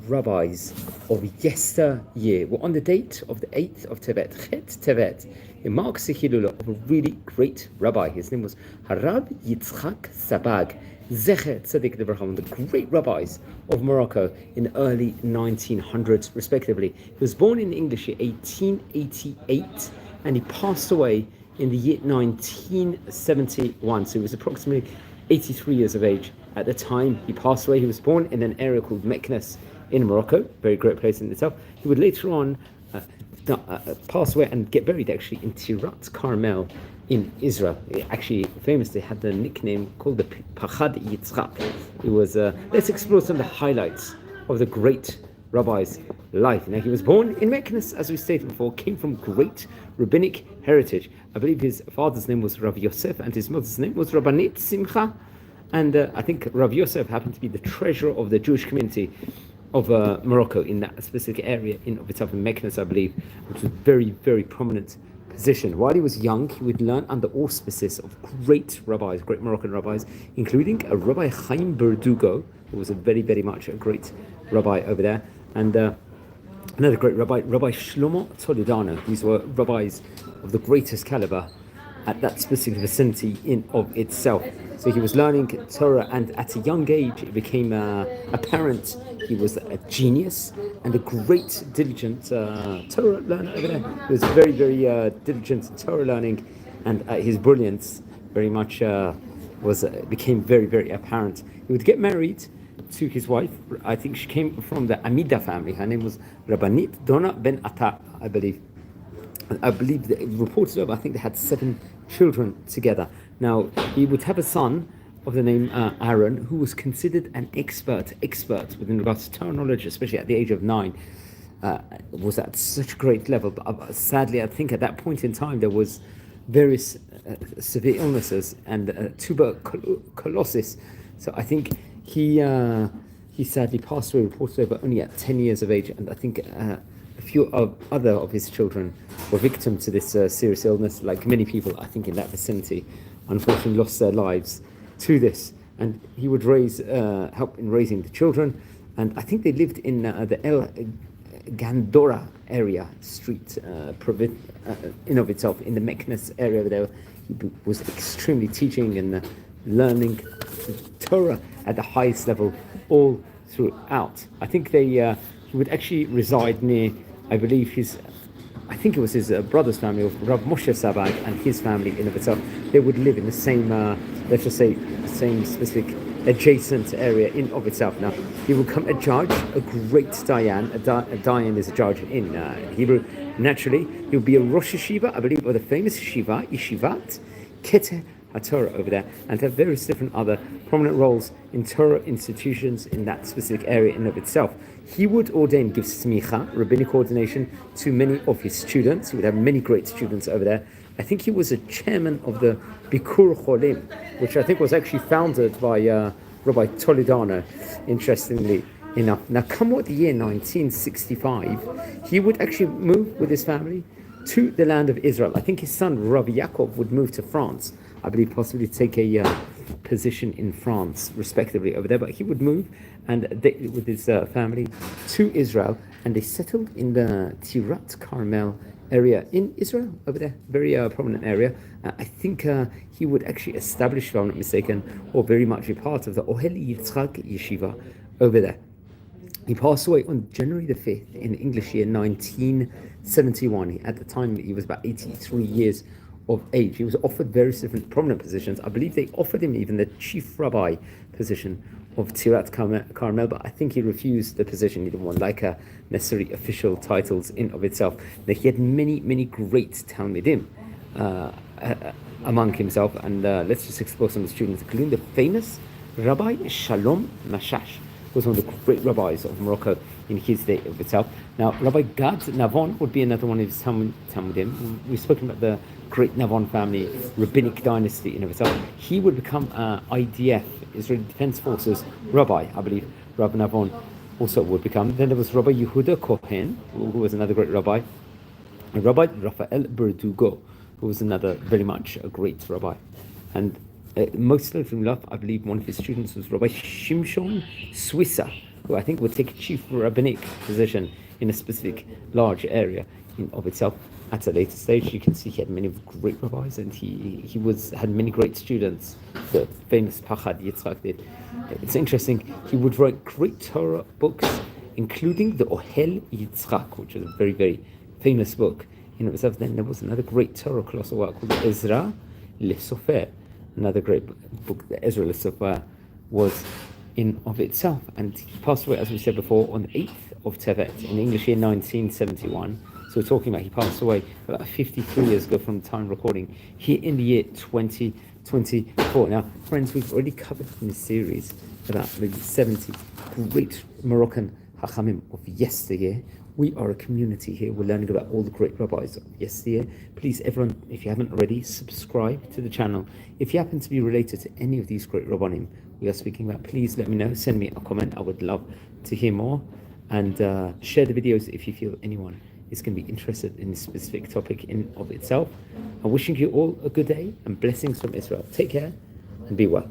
rabbis of yesteryear. We're on the date of the 8th of Tevet, Chet Tevet. It marks the Hilula of a really great rabbi. His name was Rabbi Yitzchak Sabag Z'tl, one of the great rabbis of Morocco in the early 1900s, respectively. He was born in English year 1888, and he passed away in the year 1971. So he was approximately 83 years of age at the time he passed away. He was born in an area called Meknes in Morocco, very great place in itself. He would later on pass away and get buried actually in Tirat Carmel in Israel. He actually famously had the nickname called the Pachad Yitzchak. It was, let's explore some of the highlights of the great rabbi's life. Now, he was born in Meknes, as we stated before, came from great rabbinic heritage. I believe his father's name was Rabbi Yosef and his mother's name was Rabbanit Simcha. And I think Rabbi Yosef happened to be the treasurer of the Jewish community of Morocco in that specific area in of itself, in Meknes, I believe, which was a very, very prominent position. While he was young, he would learn under auspices of great rabbis, great Moroccan rabbis, including a Rabbi Chaim Berdugo, who was a very, very much a great rabbi over there, and another great rabbi, Rabbi Shlomo Toledano. These were rabbis of the greatest caliber at that specific vicinity in of itself. So he was learning Torah, and at a young age it became apparent he was a genius and a great diligent Torah learner over there. He was very, very diligent in Torah learning, and his brilliance very much became very, very apparent. He would get married to his wife. I think she came from the Amida family. Her name was Rabbanit Dona ben Atta, I believe. I believe that it reported over, I think they had 7 children together. Now, he would have a son of the name Aaron, who was considered an expert within regards to Torah knowledge, especially at the age of 9. Was at such a great level. But sadly, I think at that point in time, there was various severe illnesses and tuberculosis. So I think he sadly passed away, reported over, only at 10 years of age. And I think a few other of his children were victim to this serious illness. Like many people, I think, in that vicinity, unfortunately lost their lives to this. And he would help in raising the children. And I think they lived in the El Gandora area, street, in of itself, in the Meknes area over there. He was extremely teaching and learning Torah at the highest level all throughout. I think he would actually reside near, I believe I think it was his brother's family, of Rav Moshe Sabag and his family in of itself. They would live in the same, let's just say, same specific adjacent area in of itself. Now, he would become a judge, a great Dayan. A Dayan is a judge in Hebrew. Naturally, he would be a Rosh Yeshiva, I believe, of the famous Yeshivat, Keter HaTorah over there, and have various different other prominent roles in Torah institutions in that specific area in of itself. He would give smicha, rabbinic ordination, to many of his students. He would have many great students over there. I think he was a chairman of the Bikur Cholim, which I think was actually founded by Rabbi Toledano, interestingly enough. Now, come what the year 1965, he would actually move with his family to the land of Israel. I think his son, Rabbi Yaakov, would move to France. I believe possibly take a position in France, respectively, over there. But he would move with his family to Israel, and they settled in the Tirat Carmel area in Israel over there, very prominent area. I think he would actually establish, if I'm not mistaken, or very much a part of the Oahel Yitzchak Yeshiva over there. He passed away on January the 5th in English year 1971. At the time, he was about 83 years of age. He was offered various different prominent positions. I believe they offered him even the chief rabbi position of Tirat Carmel, but I think he refused the position. He didn't want necessary official titles in of itself. Now, he had many, many great Talmidim among himself, and let's just explore some of the students, including the famous Rabbi Shalom Mashash, who was one of the great rabbis of Morocco in his day of itself. Now, Rabbi Gad Navon would be another one of his Talmudim. We've spoken about the great Navon family, rabbinic dynasty in of itself. He would become IDF, Israeli Defense Forces rabbi, I believe. Rabbi Navon also would become. Then there was Rabbi Yehuda Kohen, who was another great rabbi. And Rabbi Raphael Berdugo, who was another very much a great rabbi. And most of him, I believe one of his students was Rabbi Shimshon Swissa, who I think would take a chief rabbinic position in a specific large area in of itself. At a later stage, you can see he had many great rabbis, and he had many great students. The famous Pachad Yitzchak did. It's interesting. He would write great Torah books, including the Oahel Yitzchak, which is a very, very famous book in itself. Then there was another great Torah colossal work called Ezra LeSofer, another great book. The Ezra LeSofer was in of itself, and he passed away, as we said before, on the 8th of Tevet in English year 1971. So we're talking about he passed away about 53 years ago from the time recording here in the year 2024. Now, friends, we've already covered in this series about maybe 70 great Moroccan Hakamim of yesteryear. We are a community here. We're learning about all the great rabbis of yesteryear. Please, everyone, if you haven't already, subscribe to the channel. If you happen to be related to any of these great rabbanim we are speaking about, please let me know. Send me a comment. I would love to hear more. And share the videos if you feel anyone is going to be interested in this specific topic in of itself. I'm wishing you all a good day and blessings from Israel. Take care and be well.